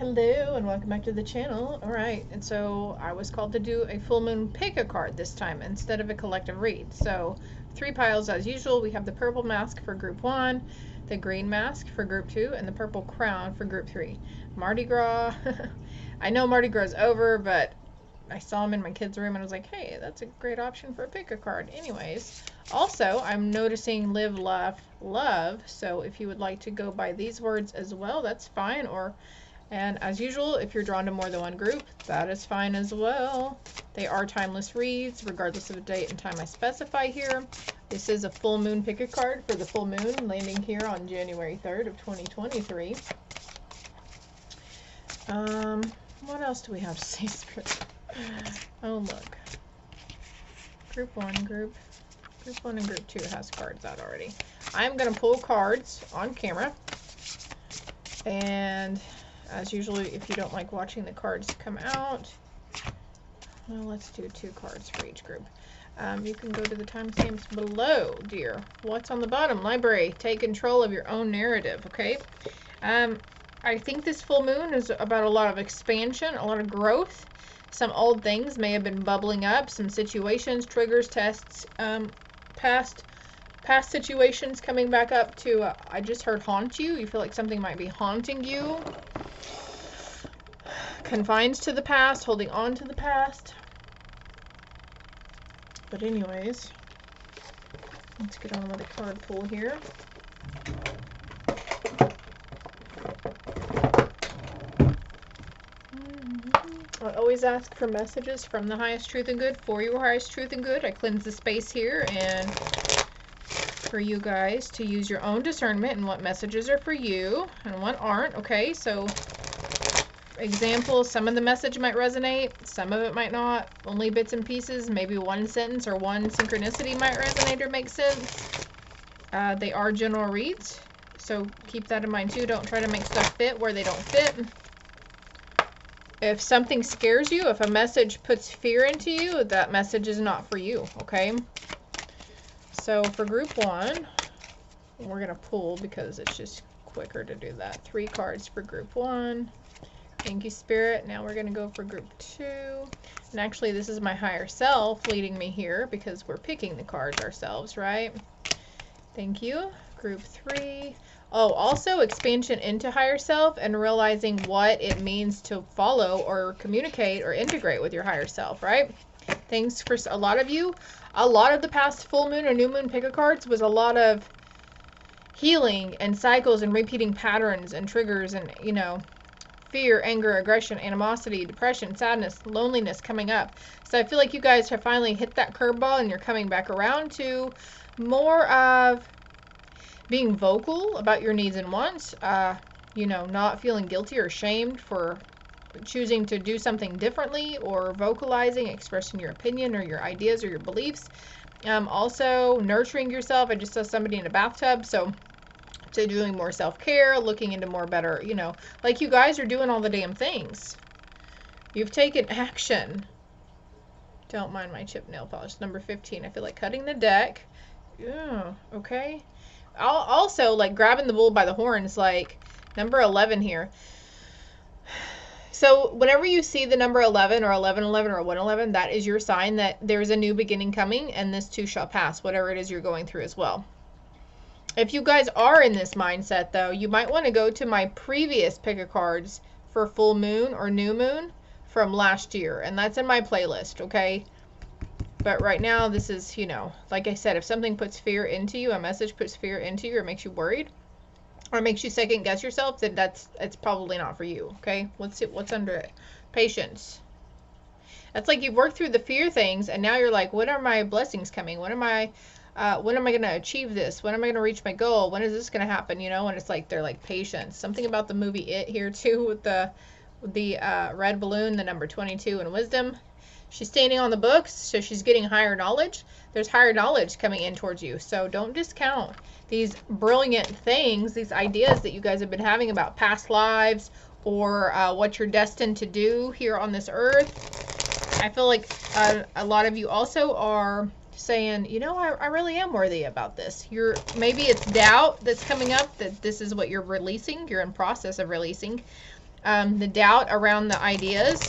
Hello and welcome back to the channel. Alright, and so I was called to do a full moon pick a card this time instead of a collective read. So 3 piles as usual. We have the purple mask for group 1, the green mask for group 2, and the purple crown for group 3. Mardi Gras. I know Mardi Gras is over, but I saw him in my kids' room and I was like, hey, that's a great option for a pick a card. Anyways, also I'm noticing live, laugh, love. So if you would like to go by these words as well, that's fine. And as usual, if you're drawn to more than one group, that is fine as well. They are timeless reads, regardless of the date and time I specify here. This is a full moon pick a card for the full moon landing here on January 3rd of 2023. What else do we have to say, Spirit? Oh, look. Group 1 and Group 2 has cards out already. I'm going to pull cards on camera. And as usually, if you don't like watching the cards come out, well, let's do 2 cards for each group. You can go to the timestamps below, dear. What's on the bottom? Library. Take control of your own narrative, okay? I think this full moon is about a lot of expansion, a lot of growth. Some old things may have been bubbling up, some situations, triggers, tests, past situations coming back up to, I just heard haunt you. You feel like something might be haunting you. Confines to the past, holding on to the past. But anyways, let's get on with the card pull here. I always ask for messages from the highest truth and good for your highest truth and good. I cleanse the space here and for you guys to use your own discernment and what messages are for you and what aren't. Okay, so example, some of the message might resonate, some of it might not, only bits and pieces, maybe one sentence or one synchronicity might resonate or make sense. They are general reads, so keep that in mind too. Don't try to make stuff fit where they don't fit. If something scares you, if a message puts fear into you, that message is not for you, okay? So for group 1, we're going to pull because it's just quicker to do that. 3 cards for group 1. Thank you, Spirit. Now we're going to go for group 2. And actually, this is my higher self leading me here because we're picking the cards ourselves, right? Thank you. Group 3. Oh, also expansion into higher self and realizing what it means to follow or communicate or integrate with your higher self, right? Thanks for a lot of you. A lot of the past full moon or new moon pick a cards was a lot of healing and cycles and repeating patterns and triggers and, you know, fear, anger, aggression, animosity, depression, sadness, loneliness coming up. So I feel like you guys have finally hit that curveball and you're coming back around to more of being vocal about your needs and wants, you know, not feeling guilty or ashamed for choosing to do something differently or vocalizing, expressing your opinion or your ideas or your beliefs. Also nurturing yourself. I just saw somebody in a bathtub, so to doing more self-care, looking into more better, you know, like you guys are doing all the damn things. You've taken action. Don't mind my chip nail polish. Number 15. I feel like cutting the deck. Yeah, okay. Also, like grabbing the bull by the horns, like number 11 here. So whenever you see the number 11 or 1111 or 111, that is your sign that there's a new beginning coming and this too shall pass, whatever it is you're going through as well. If you guys are in this mindset, though, you might want to go to my previous pick-a-cards for full moon or new moon from last year. And that's in my playlist, okay? But right now, this is, you know, like I said, if something puts fear into you, a message puts fear into you or makes you worried or makes you second guess yourself, then it's probably not for you, okay? What's under it? Patience. That's like you've worked through the fear things and now you're like, when are my blessings coming? When am I going to achieve this? When am I going to reach my goal? When is this going to happen? You know, and it's like, they're like patience. Something about the movie It here too with the red balloon, the number 22 and wisdom. She's standing on the books, so she's getting higher knowledge. There's higher knowledge coming in towards you. So don't discount these brilliant things, these ideas that you guys have been having about past lives or what you're destined to do here on this earth. I feel like a lot of you also are saying, you know, I really am worthy about this. Maybe it's doubt that's coming up that this is what you're releasing. You're in process of releasing. The doubt around the ideas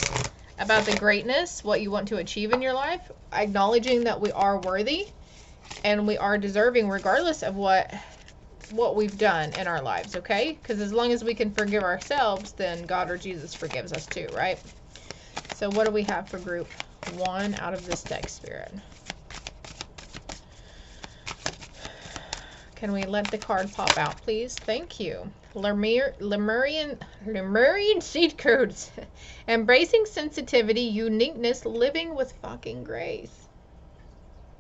about the greatness, what you want to achieve in your life, acknowledging that we are worthy and we are deserving regardless of what we've done in our lives, okay? Because as long as we can forgive ourselves, then God or Jesus forgives us too, right? So what do we have for group 1 out of this deck, Spirit? Can we let the card pop out, please? Thank you. Lemurian seed codes. Embracing sensitivity, uniqueness, living with fucking grace.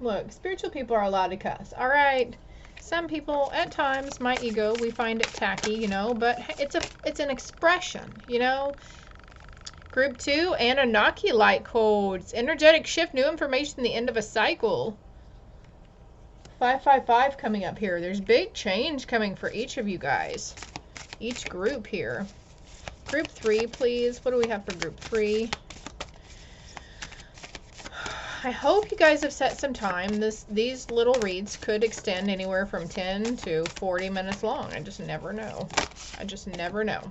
Look, spiritual people are allowed to cuss. All right. Some people, at times, my ego, we find it tacky, you know, but it's an expression, you know. Group 2, Anunnaki light codes. Energetic shift, new information, the end of a cycle. 555 coming up here. There's big change coming for each of you guys. Each group here. Group 3, please. What do we have for group 3? I hope you guys have set some time. These little reads could extend anywhere from 10 to 40 minutes long. I just never know. I just never know.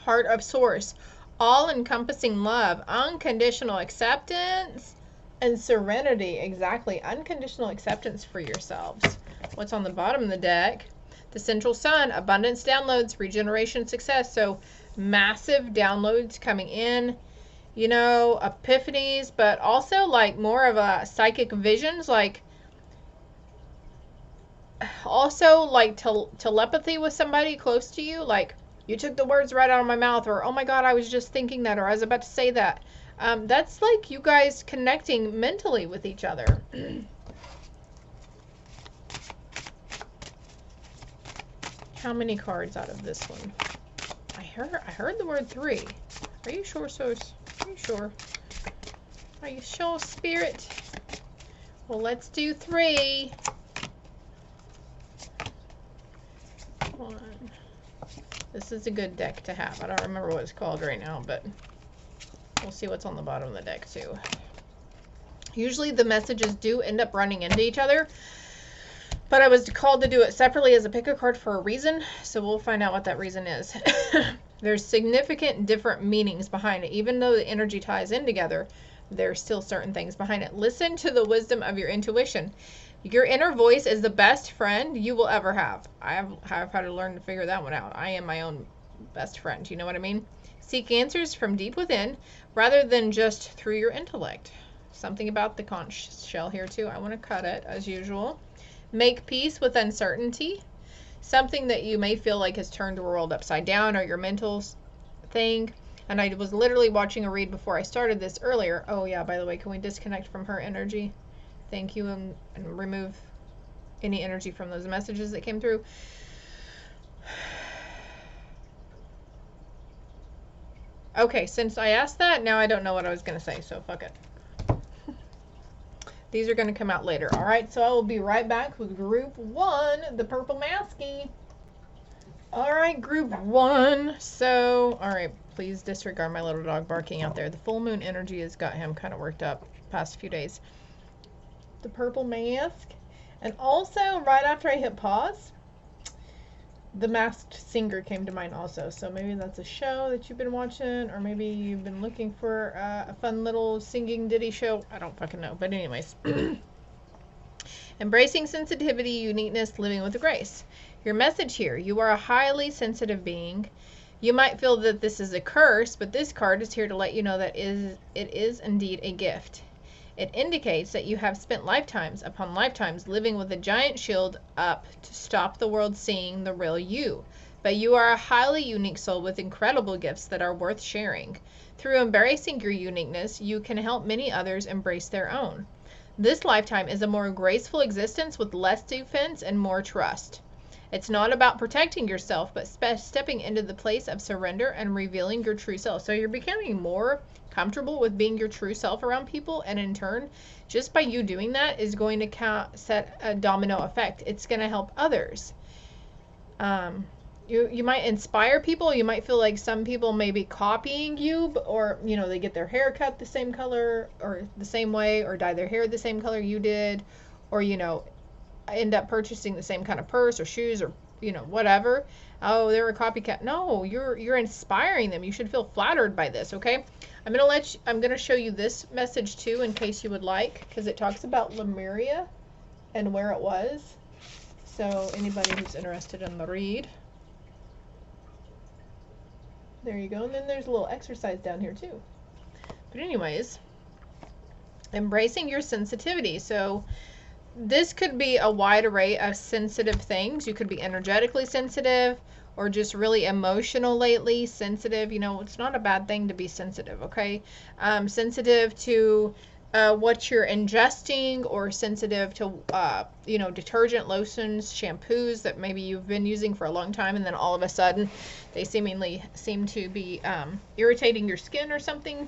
Heart of Source. All-encompassing love. Unconditional acceptance. And serenity, exactly. Unconditional acceptance for yourselves. What's on the bottom of the deck? The Central Sun, abundance downloads, regeneration, success. So massive downloads coming in, you know, epiphanies, but also like more of a psychic visions, like also like telepathy with somebody close to you. Like, you took the words right out of my mouth, or oh my God, I was just thinking that, or I was about to say that. That's like you guys connecting mentally with each other. How many cards out of this one? I heard the word 3. Are you sure, Sos? Are you sure? Are you sure, Spirit? Well, let's do 3. 1. This is a good deck to have. I don't remember what it's called right now, but we'll see what's on the bottom of the deck too. Usually the messages do end up running into each other, but I was called to do it separately as a pick a card for a reason, so we'll find out what that reason is. There's significant different meanings behind it. Even though the energy ties in together, there's still certain things behind it. Listen to the wisdom of your intuition. Your inner voice is the best friend you will ever have. I've had to learn to figure that one out. I am my own best friend. You know what I mean? Seek answers from deep within rather than just through your intellect. Something about the conch shell here too. I want to cut it as usual. Make peace with uncertainty. Something that you may feel like has turned the world upside down, or your mental thing. And I was literally watching a read before I started this earlier. Oh yeah, by the way, can we disconnect from her energy? Thank you, and remove any energy from those messages that came through. Okay, since I asked that, now I don't know what I was going to say, so fuck it. These are going to come out later. All right, so I will be right back with group 1, the purple masky. All right, group 1. So, all right, please disregard my little dog barking out there. The full moon energy has got him kind of worked up past few days. The purple mask. And also, right after I hit pause, The Masked Singer came to mind also. So maybe that's a show that you've been watching, or maybe you've been looking for a fun little singing ditty show. I don't fucking know. But anyways. Embracing sensitivity, uniqueness, living with grace. Your message here: you are a highly sensitive being. You might feel that this is a curse, but this card is here to let you know that it is indeed a gift. It indicates that you have spent lifetimes upon lifetimes living with a giant shield up to stop the world seeing the real you. But you are a highly unique soul with incredible gifts that are worth sharing. Through embracing your uniqueness, you can help many others embrace their own. This lifetime is a more graceful existence with less defense and more trust. It's not about protecting yourself, but stepping into the place of surrender and revealing your true self. So you're becoming more comfortable with being your true self around people, and in turn, just by you doing that is going to set a domino effect. It's going to help others. You might inspire people. You might feel like some people may be copying you, or you know, they get their hair cut the same color or the same way, or dye their hair the same color you did, or you know, end up purchasing the same kind of purse or shoes, or you know, whatever. Oh, they're a copycat. No, you're inspiring them. You should feel flattered by this, okay? I'm gonna show you this message too in case you would like, because it talks about Lemuria and where it was. So anybody who's interested in the read. There you go. And then there's a little exercise down here too. But anyways, embracing your sensitivity. So this could be a wide array of sensitive things. You could be energetically sensitive or just really emotional lately, sensitive. You know, it's not a bad thing to be sensitive, okay? Sensitive to what you're ingesting, or sensitive to, you know, detergent, lotions, shampoos that maybe you've been using for a long time, and then all of a sudden they seemingly seem to be irritating your skin or something.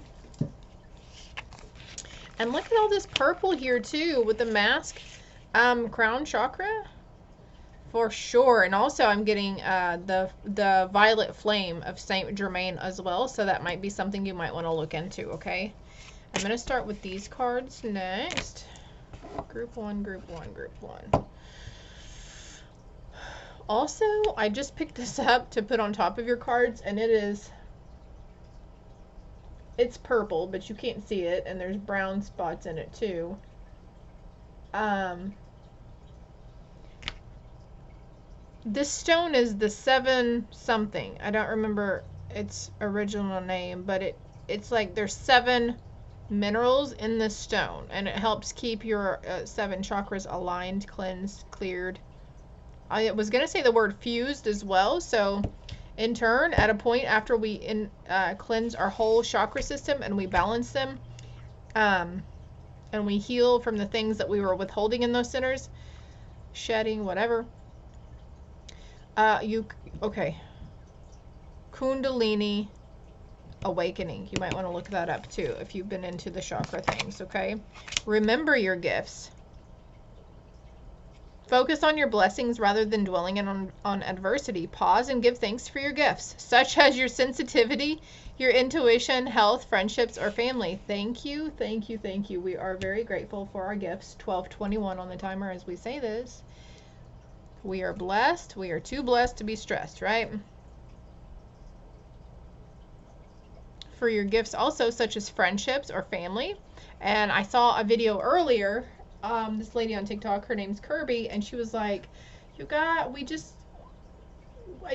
And look at all this purple here too with the mask. Crown chakra for sure. And also I'm getting the violet flame of Saint Germain as well, so that might be something you might want to look into, okay? I'm going to start with these cards next. Group 1, Group 1, Group 1. Also, I just picked this up to put on top of your cards, and it's purple, but you can't see it, and there's brown spots in it too. This stone is the 7 something. I don't remember its original name, but it's like there's 7 minerals in this stone, and it helps keep your 7 chakras aligned, cleansed, cleared. I was going to say the word fused as well. So in turn, at a point after we cleanse our whole chakra system and we balance them, and we heal from the things that we were withholding in those centers, shedding, whatever. Okay. Kundalini awakening. You might want to look that up too if you've been into the chakra things, okay? Remember your gifts. Focus on your blessings rather than dwelling on adversity. Pause and give thanks for your gifts, such as your sensitivity, your intuition, health, friendships, or family. Thank you, thank you, thank you. We are very grateful for our gifts. 12:21 on the timer as we say this. We are blessed. We are too blessed to be stressed, right? For your gifts also, such as friendships or family. And I saw a video earlier, this lady on TikTok, her name's Kirby, and she was like, I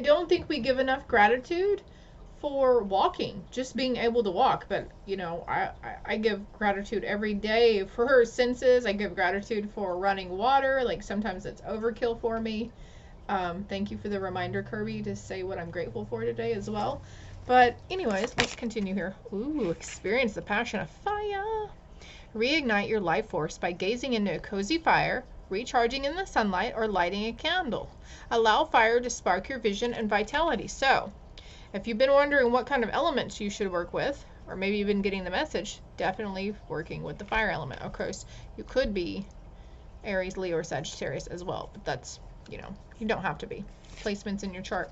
don't think we give enough gratitude for walking, just being able to walk. But you know, I give gratitude every day for her senses. I give gratitude for running water. Like sometimes it's overkill for me. Thank you for the reminder, Kirby, to say what I'm grateful for today as well. But anyways, let's continue here. Ooh, experience the passion of fire. Reignite your life force by gazing into a cozy fire, recharging in the sunlight, or lighting a candle. Allow fire to spark your vision and vitality. So, if you've been wondering what kind of elements you should work with, or maybe you've been getting the message, definitely working with the fire element. Of course, you could be Aries, Leo, or Sagittarius as well, but that's, you know, you don't have to be. Placements in your chart.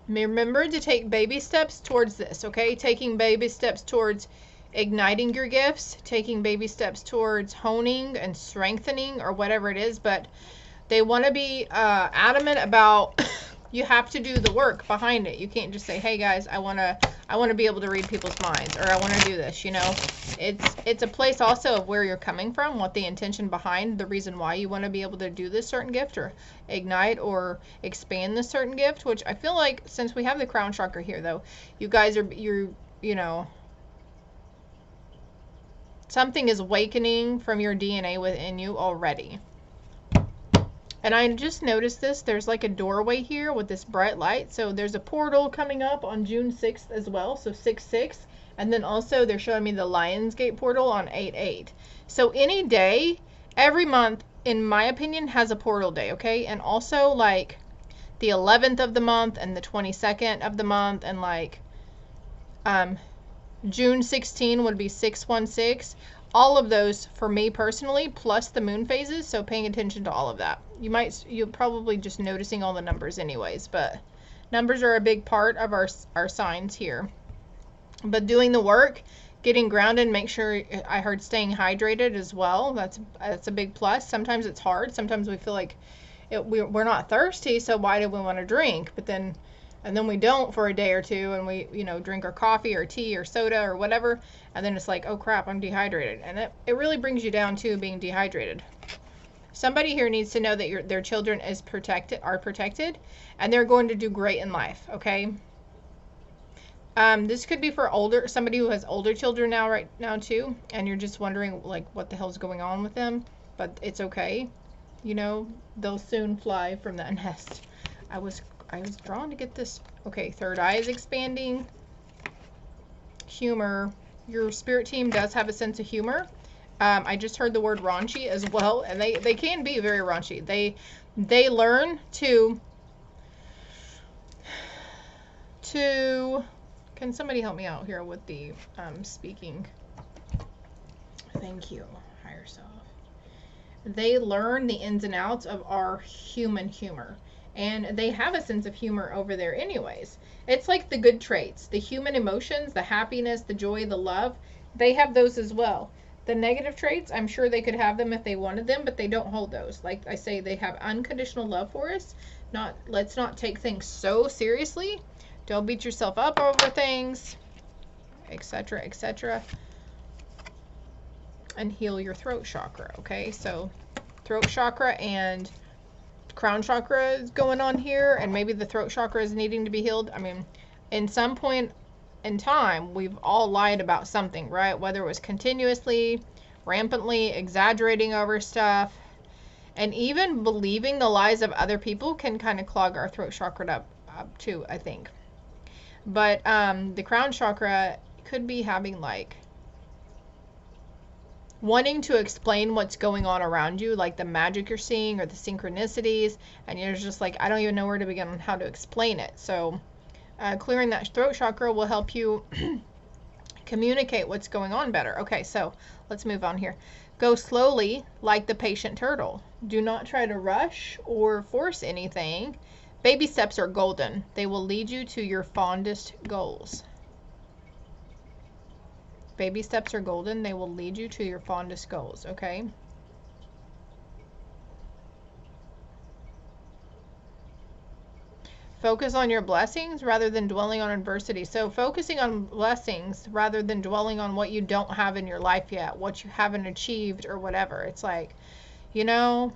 Remember to take baby steps towards this, okay? Taking baby steps towards igniting your gifts, taking baby steps towards honing and strengthening, or whatever it is. But they want to be adamant about you have to do the work behind it. You can't just say, hey guys, I want to be able to read people's minds, or I want to do this, you know. It's a place also of where you're coming from, what the intention behind the reason why you want to be able to do this certain gift, or ignite or expand this certain gift. Which I feel like, since we have the crown chakra here though, you guys are, you know, something is awakening from your DNA within you already. And I just noticed this, there's like a doorway here with this bright light. So there's a portal coming up on June 6th as well, so 6/6. And then also they're showing me the Lionsgate portal on 8/8. So any day, every month, in my opinion, has a portal day, okay? And also like the 11th of the month and the 22nd of the month, and like June 16 would be 6/16. All of those for me personally, plus the moon phases. So paying attention to all of that. You're probably just noticing all the numbers anyways, but numbers are a big part of our signs here. But doing the work, getting grounded, make sure, I heard staying hydrated as well. That's a big plus. Sometimes it's hard. Sometimes we feel like we're not thirsty, so why do we want to drink? But then, and then we don't for a day or two, and we, you know, drink our coffee or tea or soda or whatever, and then it's like, oh crap, I'm dehydrated. And it really brings you down to being dehydrated. Somebody here needs to know that their children are protected, and they're going to do great in life, okay? This could be for somebody who has older children right now too, and you're just wondering like what the hell's going on with them, but it's okay. You know, they'll soon fly from that nest. I was drawn to get this. Okay, third eye is expanding. Humor. Your spirit team does have a sense of humor. I just heard the word raunchy as well, and they can be very raunchy. They learn to can somebody help me out here with the speaking? Thank you, higher self. They learn the ins and outs of our human humor, and they have a sense of humor over there anyways. It's like the good traits, the human emotions, the happiness, the joy, the love. They have those as well. The negative traits, I'm sure they could have them if they wanted them, but they don't hold those. Like I say, they have unconditional love for us. Let's not take things so seriously. Don't beat yourself up over things, etc., etc. And heal your throat chakra, okay? So throat chakra and crown chakra is going on here, and maybe the throat chakra is needing to be healed. I mean, in some point in time, we've all lied about something, right? Whether it was continuously, rampantly, exaggerating over stuff, and even believing the lies of other people can kind of clog our throat chakra up too, I think. But the crown chakra could be having like wanting to explain what's going on around you, like the magic you're seeing or the synchronicities, and you're just like, I don't even know where to begin on how to explain it. So clearing that throat chakra will help you communicate what's going on better. Okay, so let's move on here. Go slowly like the patient turtle. Do not try to rush or force anything. Baby steps are golden. They will lead you to your fondest goals. Baby steps are golden. They will lead you to your fondest goals, okay? Focus on your blessings rather than dwelling on adversity. So focusing on blessings rather than dwelling on what you don't have in your life yet, what you haven't achieved or whatever. It's like, you know,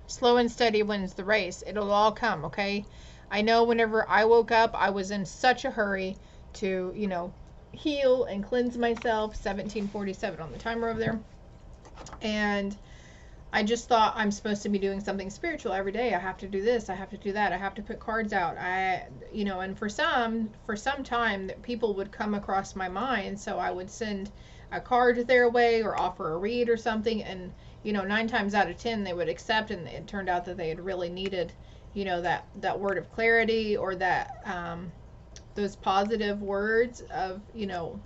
slow and steady wins the race. It'll all come, okay? I know whenever I woke up, I was in such a hurry to, you know, heal and cleanse myself. 1747 on the timer over there. And I just thought I'm supposed to be doing something spiritual every day. I have to do this. I have to do that. I have to put cards out. You know, and for some time that people would come across my mind. So I would send a card their way or offer a read or something, and you know, 9 times out of 10 they would accept, and it turned out that they had really needed, you know, that word of clarity, or that those positive words of, you know,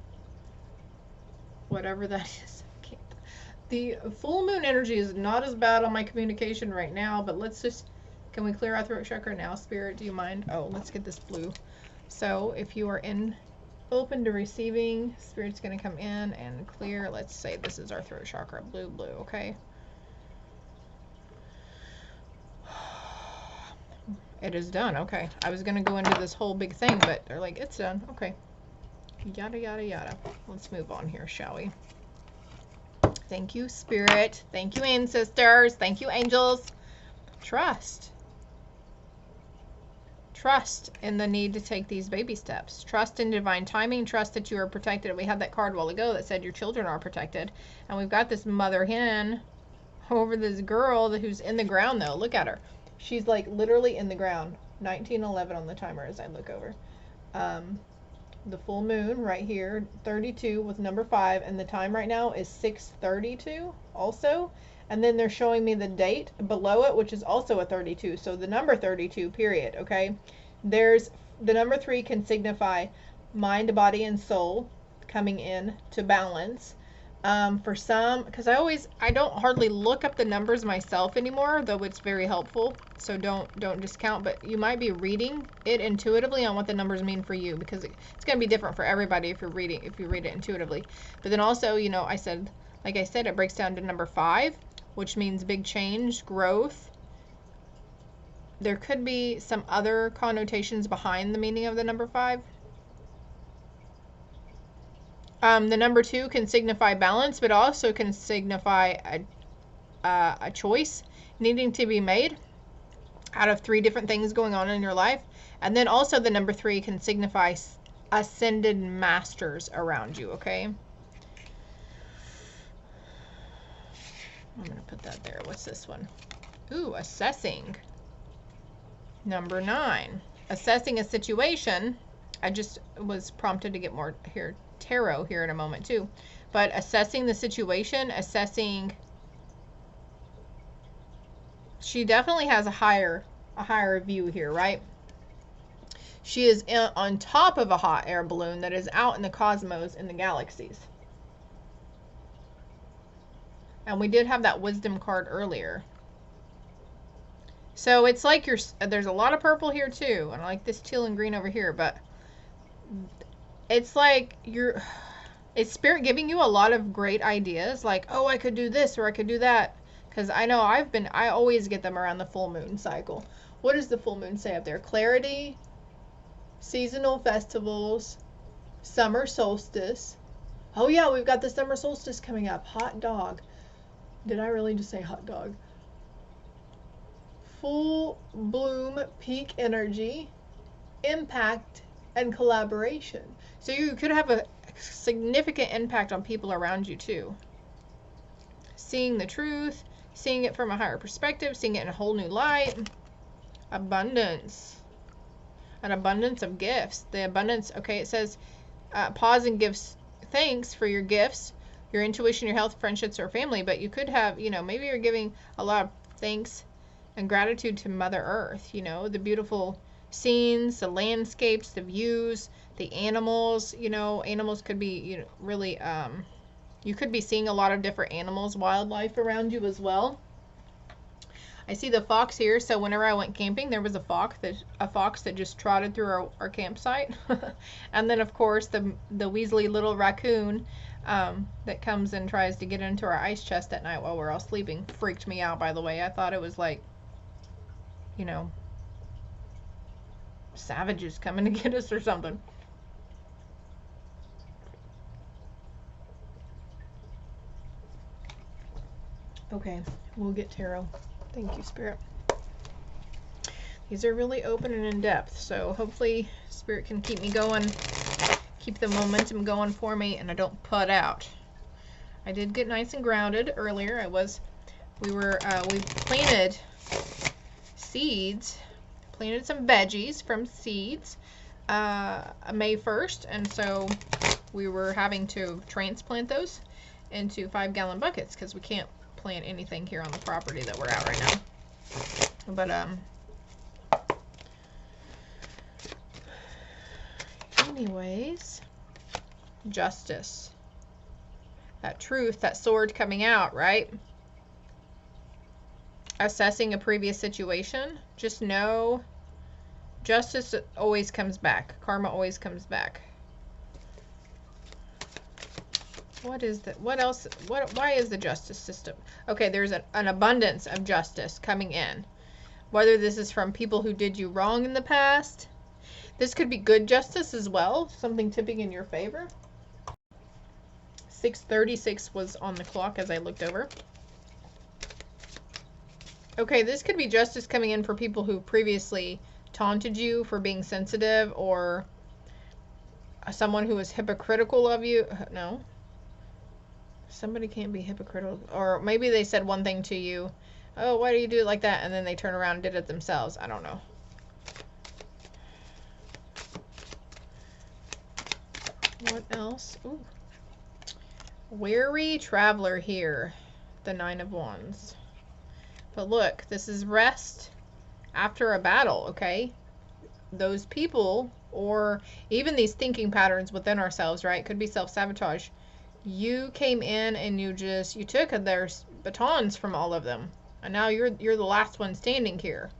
whatever that is. The full moon energy is not as bad on my communication right now, but let's just, can we clear our throat chakra now, Spirit? Do you mind? Oh, let's get this blue. So if you are open to receiving, Spirit's going to come in and clear. Let's say this is our throat chakra, blue, okay? It is done. Okay. I was going to go into this whole big thing, but they're like, it's done. Okay. Yada, yada, yada. Let's move on here, shall we? Thank you, Spirit. Thank you, ancestors. Thank you, angels. Trust. Trust in the need to take these baby steps. Trust in divine timing. Trust that you are protected. We had that card a while ago that said your children are protected. And we've got this mother hen over this girl who's in the ground, though. Look at her. She's like literally in the ground. 1911 on the timer as I look over. The full moon right here, 32 with number 5, and the time right now is 6:32 also. And then they're showing me the date below it, which is also a 32. So the number 32, period, okay? There's the number 3 can signify mind, body, and soul coming in to balance. For some, because I don't hardly look up the numbers myself anymore, though it's very helpful. So don't discount, but you might be reading it intuitively on what the numbers mean for you, because it's going to be different for everybody if you read it intuitively. But then also, you know, like I said, it breaks down to number 5, which means big change, growth, there could be some other connotations behind the meaning of the number 5. The number 2 can signify balance, but also can signify a choice needing to be made out of 3 different things going on in your life. And then also the number 3 can signify ascended masters around you, okay? I'm going to put that there. What's this one? Ooh, assessing. Number 9. Assessing a situation. I just was prompted to get more here, tarot here in a moment too. But assessing the situation, assessing... She definitely has a higher view here, right? She is on top of a hot air balloon that is out in the cosmos, in the galaxies. And we did have that wisdom card earlier. So it's like there's a lot of purple here too. And I like this teal and green over here, but it's like it's Spirit giving you a lot of great ideas. Like, oh, I could do this or I could do that. Because I know I always get them around the full moon cycle. What does the full moon say up there? Clarity, seasonal festivals, summer solstice. Oh yeah, we've got the summer solstice coming up. Hot dog. Did I really just say hot dog? Full bloom, peak energy, impact, and collaboration. So you could have a significant impact on people around you too. Seeing the truth, seeing it from a higher perspective, seeing it in a whole new light. Abundance. An abundance of gifts. The abundance, okay, it says pause and give thanks for your gifts, your intuition, your health, friendships, or family. But you could have, you know, maybe you're giving a lot of thanks and gratitude to Mother Earth, you know, the beautiful scenes, the landscapes, the views, the animals. You know, animals could be, you know, really... you could be seeing a lot of different animals, wildlife around you as well. I see the fox here, so whenever I went camping, there was a fox that just trotted through our campsite. And then, of course, the Weasley little raccoon that comes and tries to get into our ice chest at night while we're all sleeping. Freaked me out, by the way. I thought it was like, you know, savages coming to get us or something. Okay, we'll get tarot. Thank you, Spirit. These are really open and in-depth, so hopefully Spirit can keep me going, keep the momentum going for me, and I don't put out. I did get nice and grounded earlier. We planted seeds, planted some veggies from seeds May 1st, and so we were having to transplant those into 5-gallon buckets because we can't plant anything here on the property that we're at right now. But anyways, justice, that truth, that sword coming out, right? Assessing a previous situation. Just know justice always comes back. Karma always comes back. What is that? What else? Why is the justice system? Okay, there's an abundance of justice coming in. Whether this is from people who did you wrong in the past. This could be good justice as well. Something tipping in your favor. 6:36 was on the clock as I looked over. Okay, this could be justice coming in for people who previously taunted you for being sensitive, or someone who was hypocritical of you. No. Somebody can't be hypocritical. Or maybe they said one thing to you. Oh, why do you do it like that? And then they turn around and did it themselves. I don't know. What else? Ooh. Weary traveler here. The 9 of Wands. But look, this is rest after a battle, okay? Those people, or even these thinking patterns within ourselves, right? Could be self-sabotage. You came in and you took their batons from all of them. And now you're the last one standing here.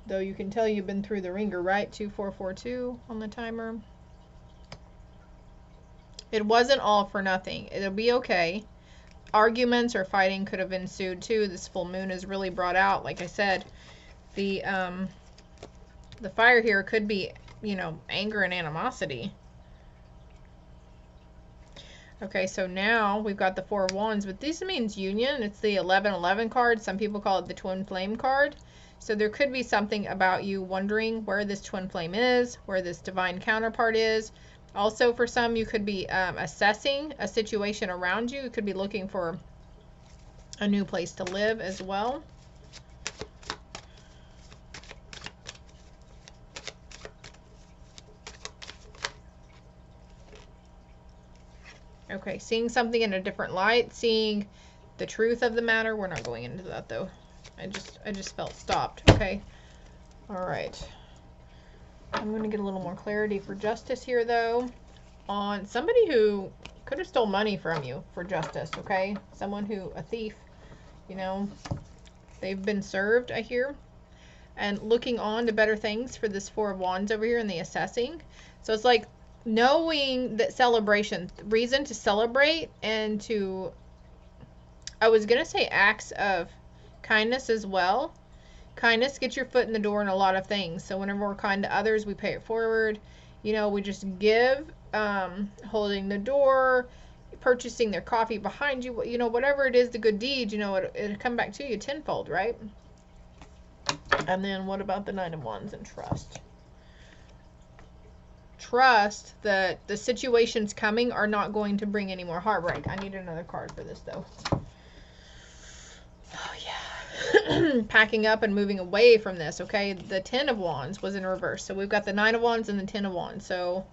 Though you can tell you've been through the ringer, right? 2442 on the timer. It wasn't all for nothing. It'll be okay. Arguments or fighting could have ensued too. This full moon is really brought out, like I said, The fire here could be, you know, anger and animosity. Okay, so now we've got the Four of Wands, but this means union. It's the 11-11 card. Some people call it the twin flame card. So there could be something about you wondering where this twin flame is, where this divine counterpart is. Also, for some, you could be assessing a situation around you. You could be looking for a new place to live as well. Okay, seeing something in a different light, seeing the truth of the matter. We're not going into that though. I just felt stopped. Okay. All right. I'm going to get a little more clarity for justice here though, on somebody who could have stole money from you for justice. Okay. Someone who, a thief, you know, they've been served, I hear, and looking on to better things for this Four of Wands over here in the assessing. So it's like, knowing that celebration, reason to celebrate, and to, I was going to say acts of kindness as well. Kindness gets your foot in the door in a lot of things. So whenever we're kind to others, we pay it forward. You know, we just give, holding the door, purchasing their coffee behind you, you know, whatever it is, the good deed, you know, it'll come back to you tenfold, right? And then what about the Nine of Wands and trust? Trust that the situations coming are not going to bring any more heartbreak. I need another card for this though. Oh yeah. Packing up and moving away from this. Okay, the Ten of Wands was in reverse, so we've got the Nine of Wands and the Ten of Wands. So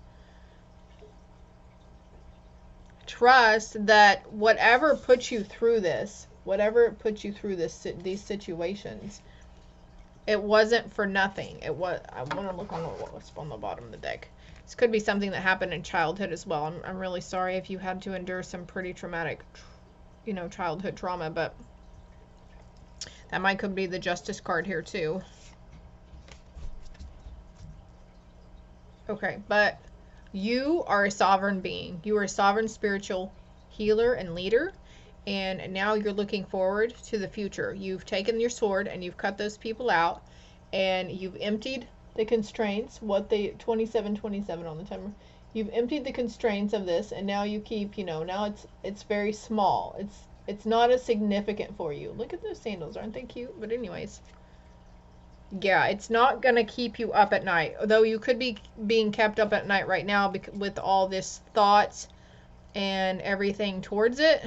trust that whatever puts you through this, these situations, it wasn't for nothing. It was, I want to look on what's on the bottom of the deck. This could be something that happened in childhood as well. I'm really sorry if you had to endure some pretty traumatic, you know, childhood trauma, but that might could be the Justice card here too. Okay, but you are a sovereign being. You are a sovereign spiritual healer and leader, and now you're looking forward to the future. You've taken your sword and you've cut those people out, and you've emptied the constraints, 27 on the timer. You've emptied the constraints of this, and now you keep, you know, now it's very small. It's not as significant for you. Look at those sandals, aren't they cute? But anyways, yeah, it's not gonna keep you up at night. Although you could be being kept up at night right now with all this thoughts and everything towards it.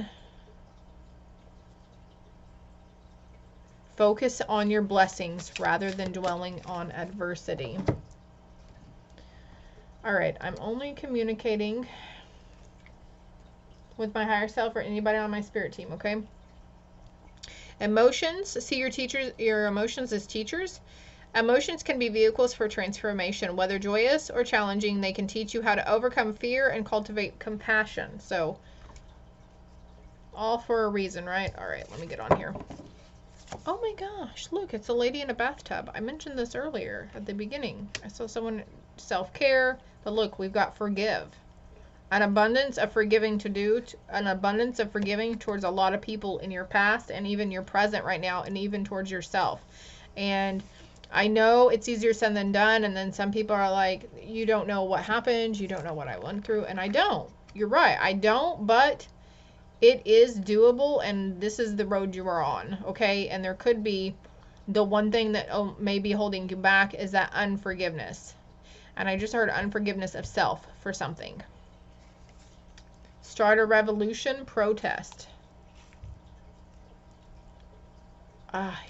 Focus on your blessings rather than dwelling on adversity. All right, I'm only communicating with my higher self or anybody on my spirit team, okay? Emotions, see your emotions as teachers. Emotions can be vehicles for transformation. Whether joyous or challenging, they can teach you how to overcome fear and cultivate compassion. So, all for a reason, right? All right, let me get on here. Oh my gosh, look, it's a lady in a bathtub. I mentioned this earlier at the beginning. I saw someone, self-care, but look, we've got forgive. An abundance of forgiving an abundance of forgiving towards a lot of people in your past and even your present right now, and even towards yourself. And I know it's easier said than done, and then some people are like, you don't know what happened, you don't know what I went through, and I don't. You're right, I don't, but it is doable, and this is the road you are on, okay? And there could be, the one thing that may be holding you back is that unforgiveness. And I just heard unforgiveness of self for something. Start a revolution, protest.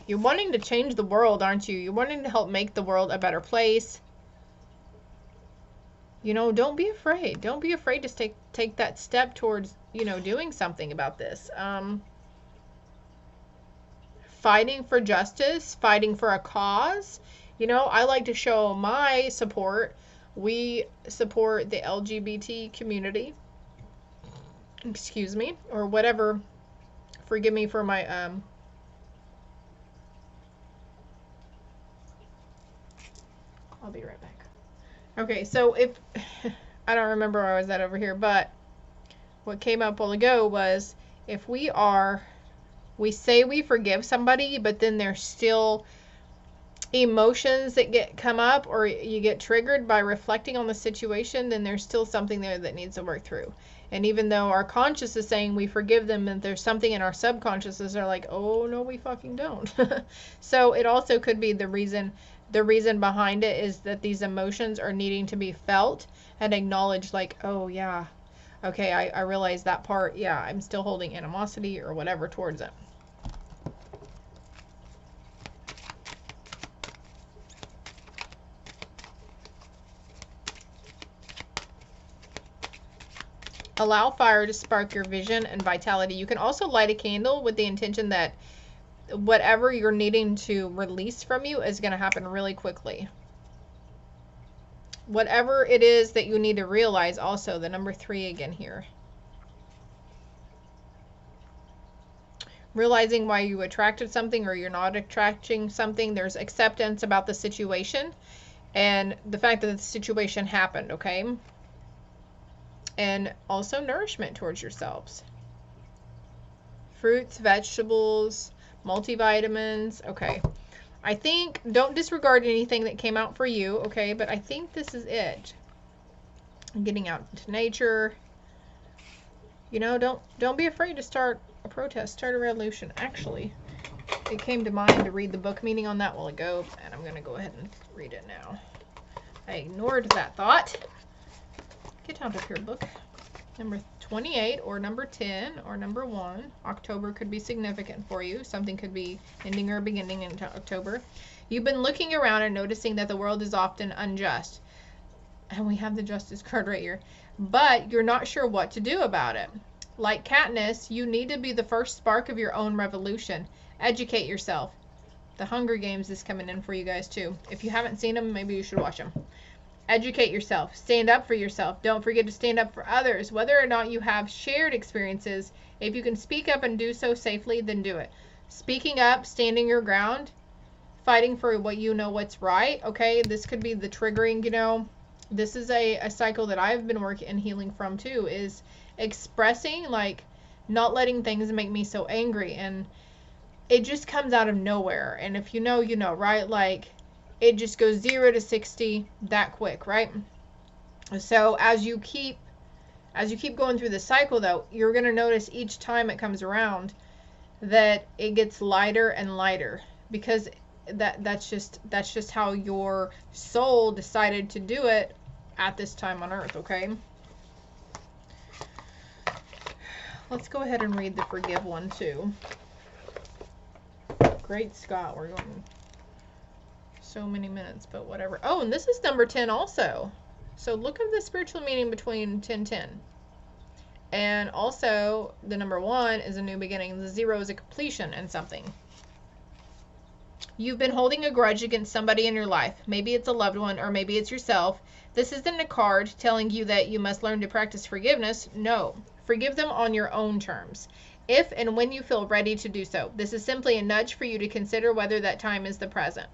You're wanting to change the world, aren't you? You're wanting to help make the world a better place. You know, don't be afraid. Don't be afraid to take that step towards, you know, doing something about this. Fighting for justice, fighting for a cause. You know, I like to show my support. We support the LGBT community. Excuse me, or whatever. Forgive me for my I'll be right back. Okay, so if I don't remember where I was at over here, but what came up a while ago was, if we say we forgive somebody, but then they're still, emotions that come up, or you get triggered by reflecting on the situation, then there's still something there that needs to work through. And even though our conscious is saying we forgive them, and there's something in our subconsciouses are like, oh no, we fucking don't. So it also could be the reason behind it is that these emotions are needing to be felt and acknowledged, like, oh yeah, okay, I realize that part. Yeah, I'm still holding animosity or whatever towards it. Allow fire to spark your vision and vitality. You can also light a candle with the intention that whatever you're needing to release from you is going to happen really quickly. Whatever it is that you need to realize, also the number 3 again here. Realizing why you attracted something or you're not attracting something. There's acceptance about the situation and the fact that the situation happened, okay? And also nourishment towards yourselves. Fruits, vegetables, multivitamins. Okay. I think don't disregard anything that came out for you, okay? But I think this is it. Getting out into nature. You know, don't be afraid to start a protest, start a revolution. Actually, it came to mind to read the book meaning on that a while ago, and I'm going to go ahead and read it now. I ignored that thought. Get out of here, book. Number 28 or number 10 or number 1. October could be significant for you. Something could be ending or beginning in October. You've been looking around and noticing that the world is often unjust. And we have the Justice card right here. But you're not sure what to do about it. Like Katniss, you need to be the first spark of your own revolution. Educate yourself. The Hunger Games is coming in for you guys too. If you haven't seen them, maybe you should watch them. Educate yourself. Stand up for yourself. Don't forget to stand up for others. Whether or not you have shared experiences, if you can speak up and do so safely, then do it. Speaking up, standing your ground, fighting for what you know what's right. Okay, this could be the triggering, you know. This is a cycle that I've been working and healing from too, is expressing, like, not letting things make me so angry. And it just comes out of nowhere. And if you know, you know, right? Like, it just goes 0 to 60 that quick, right? So as you keep going through the cycle, though, you're going to notice each time it comes around that it gets lighter and lighter, because that's just how your soul decided to do it at this time on Earth, okay? Let's go ahead and read the forgive one too. Great Scott, we're going so many minutes, but whatever. Oh, and this is number 10 also. So look at the spiritual meaning between 10-10. And also the number 1 is a new beginning. The 0 is a completion and something. You've been holding a grudge against somebody in your life. Maybe it's a loved one, or maybe it's yourself. This isn't a card telling you that you must learn to practice forgiveness. No. Forgive them on your own terms, if and when you feel ready to do so. This is simply a nudge for you to consider whether that time is the present.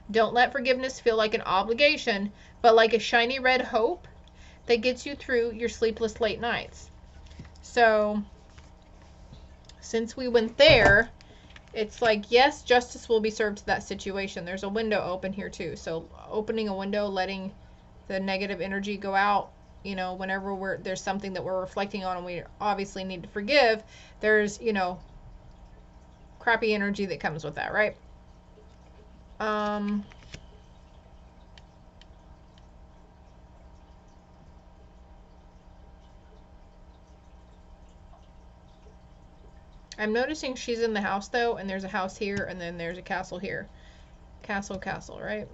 Don't let forgiveness feel like an obligation, but like a shiny red hope that gets you through your sleepless late nights. So, since we went there, it's like, yes, justice will be served to that situation. There's a window open here too. So, opening a window, letting the negative energy go out, you know, whenever there's something that we're reflecting on and we obviously need to forgive, there's, you know, crappy energy that comes with that, right? I'm noticing she's in the house though, and there's a house here, and then there's a castle here. Castle, right?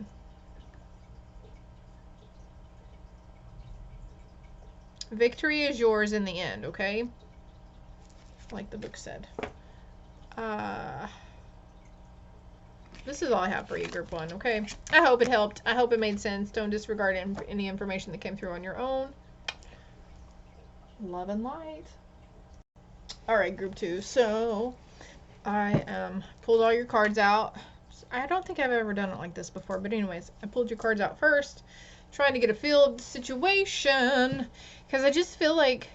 Victory is yours in the end, okay? Like the book said. This is all I have for you, group 1, okay? I hope it helped. I hope it made sense. Don't disregard any information that came through on your own. Love and light. Alright, group 2. So, I pulled all your cards out. I don't think I've ever done it like this before, but anyways, I pulled your cards out first, trying to get a feel of the situation, because I just feel like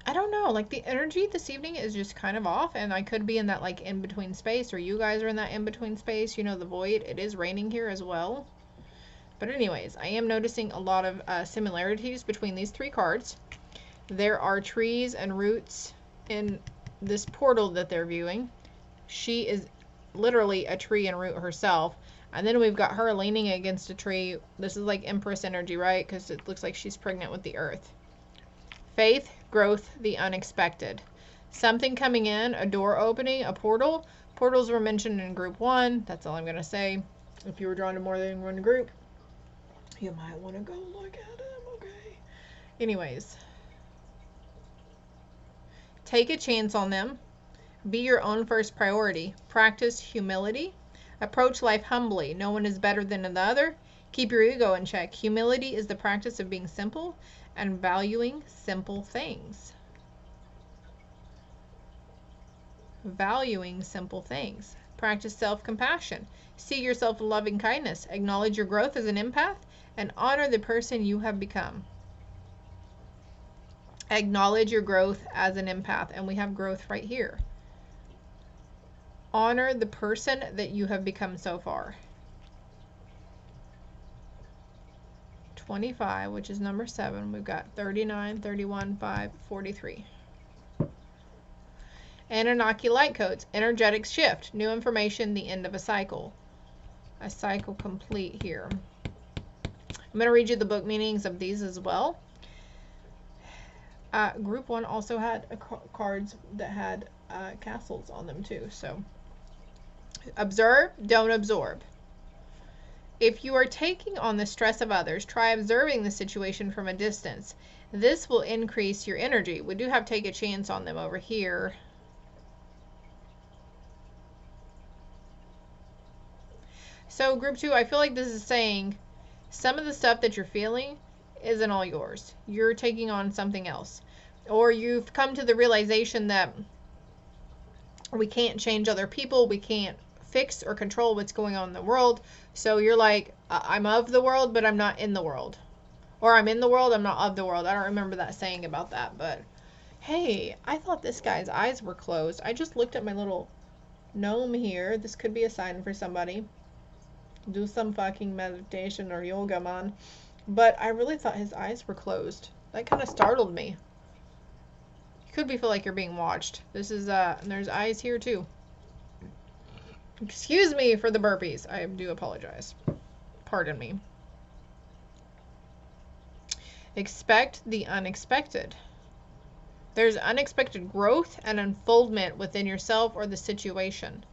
I don't know, like the energy this evening is just kind of off, and I could be in that like in-between space, or you guys are in that in-between space, you know, the void. It is raining here as well. But anyways, I am noticing a lot of similarities between these three cards. There are trees and roots in this portal that they're viewing. She is literally a tree and root herself. And then we've got her leaning against a tree. This is like Empress energy, right? Because it looks like she's pregnant with the earth. Faith, growth, the unexpected. Something coming in, a door opening, a portal. Portals were mentioned in group 1. That's all I'm going to say. If you were drawn to more than one group, you might want to go look at them, okay? Anyways. Take a chance on them. Be your own first priority. Practice humility. Approach life humbly. No one is better than the other. Keep your ego in check. Humility is the practice of being simple and valuing simple things. Valuing simple things. Practice self-compassion. See yourself in loving kindness. Acknowledge your growth as an empath and honor the person you have become. Acknowledge your growth as an empath, and we have growth right here. Honor the person that you have become so far. 25, which is number 7. We've got 39, 31, 5, 43. Anunnaki light codes. Energetic shift. New information, the end of a cycle. A cycle complete here. I'm going to read you the book meanings of these as well. Group 1 also had cards that had castles on them too. So, observe, don't absorb. If you are taking on the stress of others, try observing the situation from a distance. This will increase your energy. We do have take a chance on them over here. So group 2, I feel like this is saying some of the stuff that you're feeling isn't all yours. You're taking on something else. Or you've come to the realization that we can't change other people. We can't fix or control what's going on in the world. So you're like, I'm of the world, but I'm not in the world. Or I'm in the world, I'm not of the world. I don't remember that saying about that. But hey, I thought this guy's eyes were closed. I just looked at my little gnome here. This could be a sign for somebody. Do some fucking meditation or yoga, man. But I really thought his eyes were closed. That kind of startled me. You could feel like you're being watched. This is, and there's eyes here too. Excuse me for the burpees. I do apologize. Pardon me. Expect the unexpected. There's unexpected growth and unfoldment within yourself or the situation.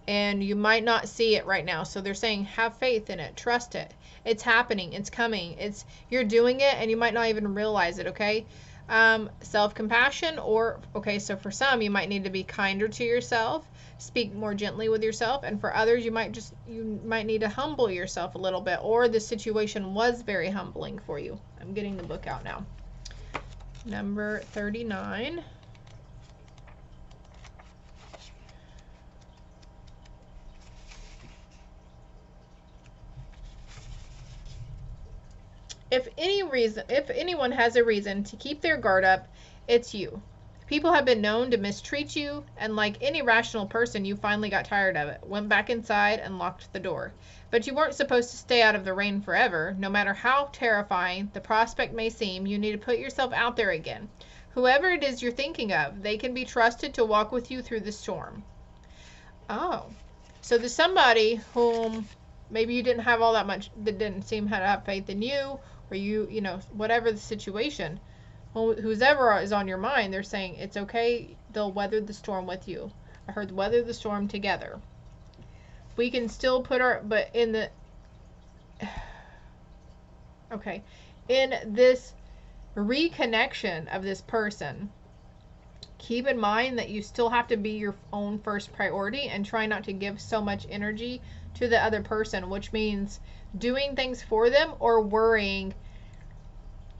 And you might not see it right now. So they're saying have faith in it. Trust it. It's happening. It's coming. You're doing it and you might not even realize it, okay? Self-compassion, or, okay, so for some, you might need to be kinder to yourself, speak more gently with yourself, and for others, you might need to humble yourself a little bit, or the situation was very humbling for you. I'm getting the book out now. Number 39. If anyone has a reason to keep their guard up, it's you. People have been known to mistreat you, and like any rational person, you finally got tired of it, went back inside and locked the door. But you weren't supposed to stay out of the rain forever. No matter how terrifying the prospect may seem, you need to put yourself out there again. Whoever it is you're thinking of, they can be trusted to walk with you through the storm. Oh, so there's somebody whom maybe you didn't have all that much, that didn't seem to have faith in you, or you know, whatever the situation, whoever is on your mind, they're saying it's okay, they'll weather the storm with you. I heard weather the storm together. We can still put but in the, okay, in this reconnection of this person, keep in mind that you still have to be your own first priority and try not to give so much energy to the other person, which means doing things for them or worrying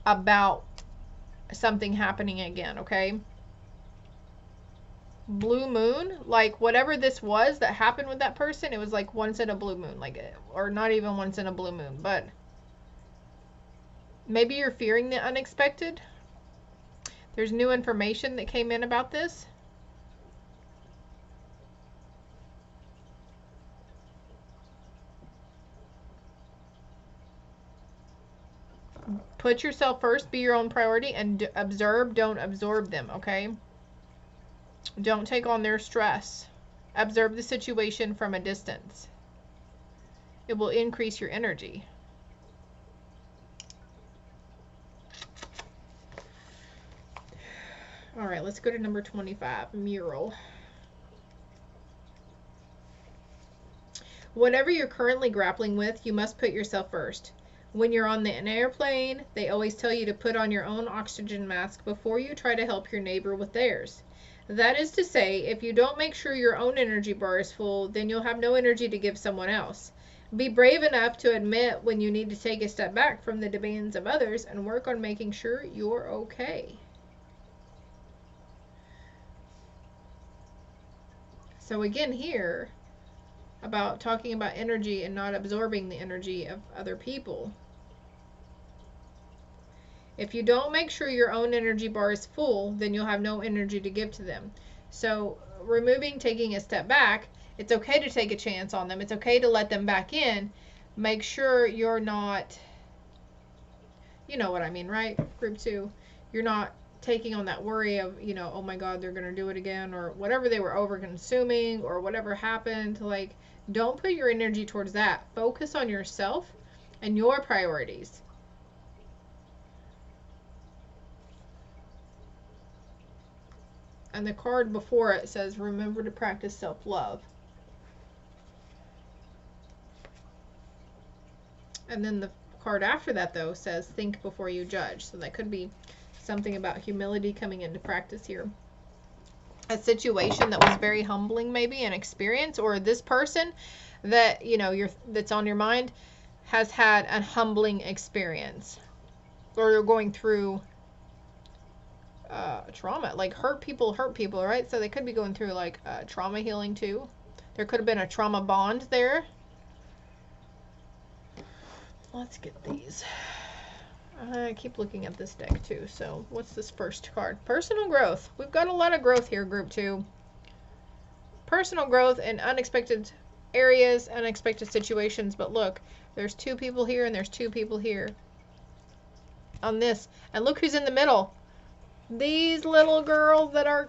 about something happening again, okay? Blue moon, like whatever this was that happened with that person, it was like once in a blue moon, like, or not even once in a blue moon, but maybe you're fearing the unexpected. There's new information that came in about this. Put yourself first, be your own priority, and observe, don't absorb them, okay? Don't take on their stress. Observe the situation from a distance. It will increase your energy. All right, let's go to number 25, mural. Whatever you're currently grappling with, you must put yourself first. When you're on an airplane, they always tell you to put on your own oxygen mask before you try to help your neighbor with theirs. That is to say, if you don't make sure your own energy bar is full, then you'll have no energy to give someone else. Be brave enough to admit when you need to take a step back from the demands of others and work on making sure you're okay. So again here, about talking about energy and not absorbing the energy of other people. If you don't make sure your own energy bar is full, then you'll have no energy to give to them. So taking a step back, it's okay to take a chance on them. It's okay to let them back in. Make sure you're not, you know what I mean, right? Group 2, you're not taking on that worry of, you know, oh my God, they're going to do it again, or whatever they were over consuming, or whatever happened. Like, don't put your energy towards that. Focus on yourself and your priorities. And the card before it says, remember to practice self-love. And then the card after that, though, says, think before you judge. So that could be something about humility coming into practice here. A situation that was very humbling, maybe, an experience, or this person that, you know, that's on your mind has had a humbling experience. Or they're going through trauma, like hurt people, right? So they could be going through like trauma healing too. There could have been a trauma bond there. Let's get these. I keep looking at this deck too. So what's this first card? Personal growth. We've got a lot of growth here, group 2. Personal growth in unexpected areas, unexpected situations. But look, there's 2 people here and there's 2 people here on this. And look who's in the middle. These little girls that are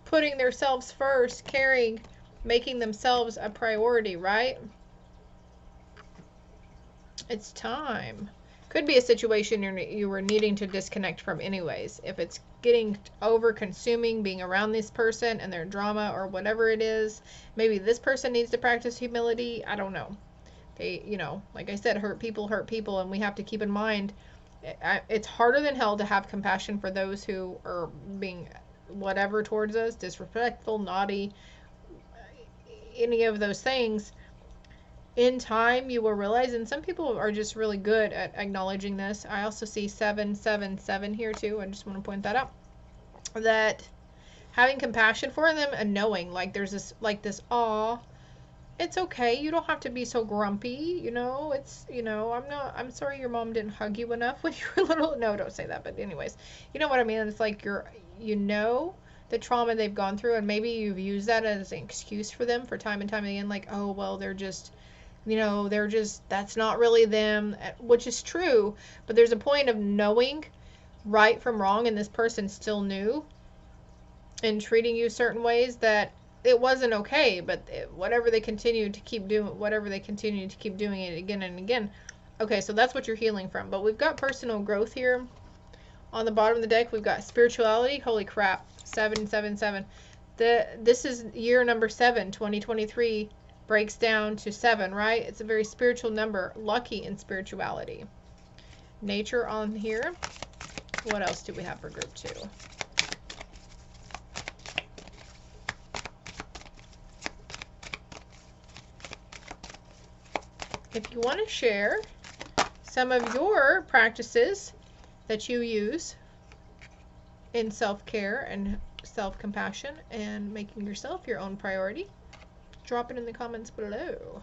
putting themselves first, caring, making themselves a priority, right? It's time. Could be a situation you were needing to disconnect from anyways. If it's getting over consuming, being around this person and their drama or whatever it is, maybe this person needs to practice humility. I don't know. They, you know, like I said, hurt people, and we have to keep in mind it's harder than hell to have compassion for those who are being whatever towards us, disrespectful, naughty, any of those things. In time, you will realize, and some people are just really good at acknowledging this. I also see 777 here too. I just want to point that out. That having compassion for them and knowing, like, there's this, awe, it's okay. You don't have to be so grumpy, you know. It's, you know, I'm sorry your mom didn't hug you enough when you were little. No, don't say that. But anyways, you know what I mean? It's like you know the trauma they've gone through, and maybe you've used that as an excuse for them for time and time again. Like, oh, well, they're just, you know, that's not really them, which is true. But there's a point of knowing right from wrong, and this person still knew, and treating you certain ways that it wasn't okay, but whatever they continue to keep doing it again and again. Okay, so that's what you're healing from. But we've got personal growth here. On the bottom of the deck, we've got spirituality. Holy crap, 777. This is year number 7, 2023, breaks down to 7, right? It's a very spiritual number. Lucky in spirituality. Nature on here. What else do we have for group 2? If you want to share some of your practices that you use in self-care and self-compassion and making yourself your own priority, drop it in the comments below.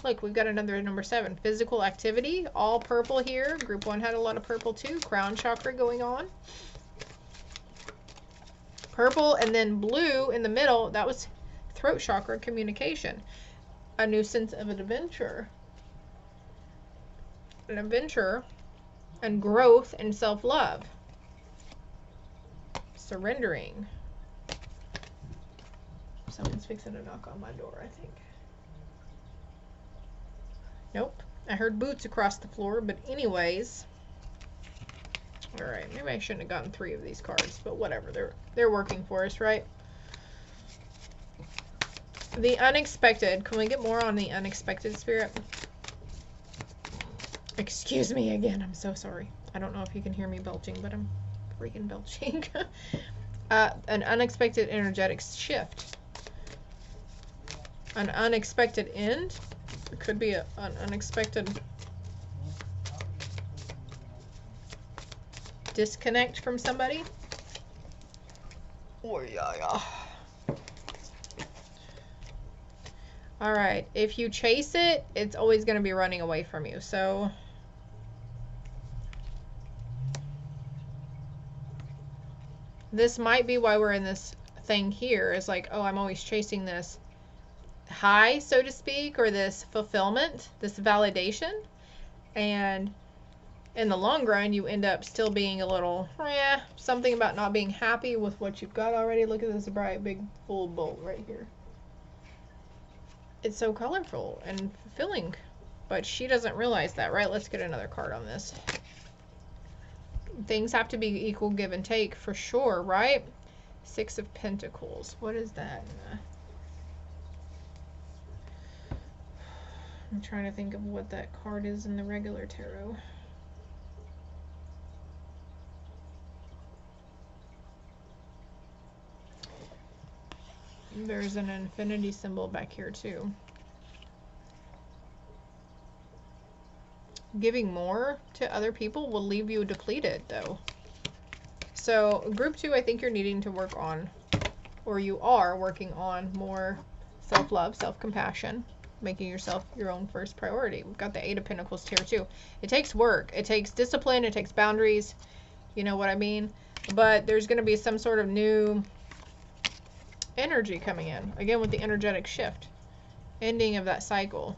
Look, we've got another number 7, physical activity, all purple here. Group 1 had a lot of purple too. Crown chakra going on. Purple and then blue in the middle, that was throat chakra communication. A new sense of adventure. An adventure and growth and self-love. Surrendering. Someone's fixing to knock on my door, I think. Nope. I heard boots across the floor, but anyways. Alright, maybe I shouldn't have gotten 3 of these cards, but whatever. They're working for us, right? The unexpected. Can we get more on the unexpected, Spirit? Excuse me again. I'm so sorry. I don't know if you can hear me belching, but I'm freaking belching. An unexpected energetic shift. An unexpected end. It could be an unexpected disconnect from somebody. Oh, yeah. Alright, if you chase it, it's always going to be running away from you. So, this might be why we're in this thing here. Is like, oh, I'm always chasing this high, so to speak, or this fulfillment, this validation. And in the long run, you end up still being a little, something about not being happy with what you've got already. Look at this bright, big, full bowl right here. It's so colorful and fulfilling, but she doesn't realize that, right? Let's get another card on this. Things have to be equal give and take for sure, right? 6 of Pentacles. What is that? I'm trying to think of what that card is in the regular tarot. There's an infinity symbol back here too. Giving more to other people will leave you depleted though. So group 2, I think you're needing to work on, or you are working on more self-love, self-compassion, making yourself your own first priority. We've got the 8 of Pentacles here too. It takes work. It takes discipline. It takes boundaries. You know what I mean? But there's going to be some sort of new energy coming in. Again, with the energetic shift. Ending of that cycle.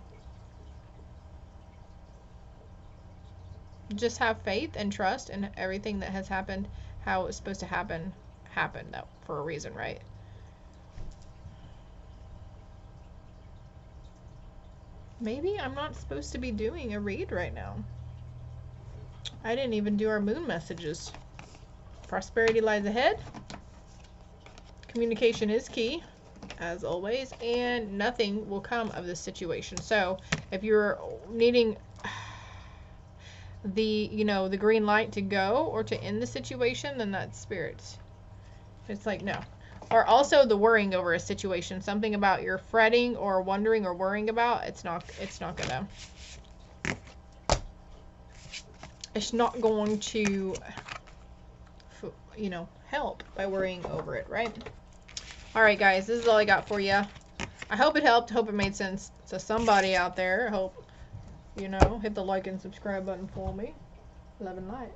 Just have faith and trust in everything that has happened, how it was supposed to happen, happened though, for a reason, right? Maybe I'm not supposed to be doing a read right now. I didn't even do our moon messages. Prosperity lies ahead. Communication is key, as always, and nothing will come of this situation. So if you're needing the, the green light to go or to end the situation, then that's Spirit. It's like, no. Or also the worrying over a situation, something about you're fretting or wondering or worrying about, it's not going to help by worrying over it, right? All right, guys, this is all I got for you. I hope it helped. Hope it made sense to somebody out there. I hope, hit the like and subscribe button for me. Love and light.